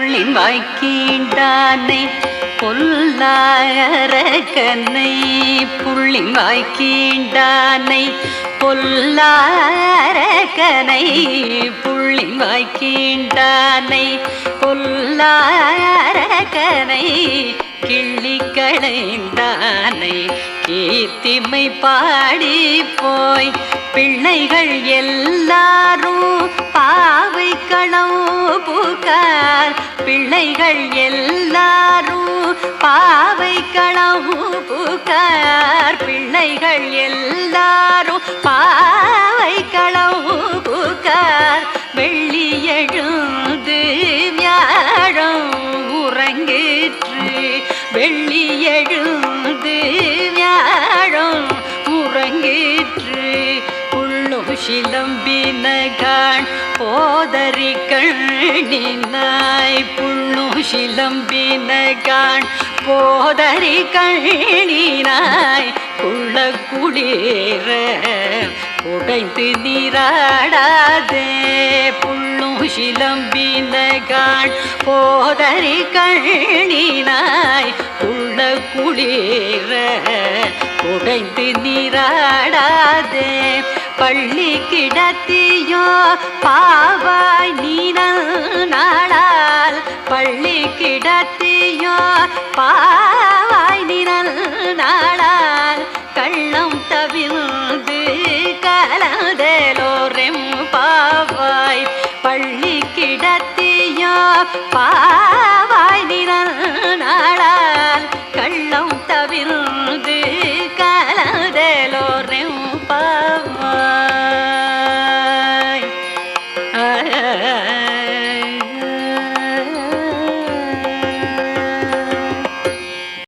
புள்ளின் வாய்க்கீண்டானை பொல்லாரக்கனை புள்ளின் வாய்க்கீண்டானை பொல்லாரக்கனை புள்ளின் வாய்க்கீண்டானை பொல்லாரக்கனை கிள்ளி களைந்தானை கீர்த்திமை பாடி போய் பிள்ளைகள் எல்லாரும் பாவை களவு புகார் பிள்ளைகள் எல்லாரும் பாவை களவு புகார் பிள்ளைகள் எல்லாரும் பாவை களவு புகார் வெள்ளி எழுந்து வியாழம் உறங்கிற்று வெள்ளி எழுந்து வியாழம் உறங்கிற்று புள்ளும் சிலம்பினகான் போதறி கண்ணினாய் புள்ளும் சிலம்பினகான் போதறி கண்ணினாய் குள்ள குளிர உடைந்து நீராடாதே புள்ளும் சிலம்பினகான் போதறி கண்ணினாய் உள்ள குளிர உடைந்து நீராடாதே பள்ளி கிடத்தியோ பாவாய் நீனாளால் பள்ளி கிடத்தியோ பாவாய் நீனாளால் கள்ளம் தவிர்ந்து கலந்தலோரெம் பாவாய் பள்ளி கிடத்தியோ பாவாய் நீனாளால்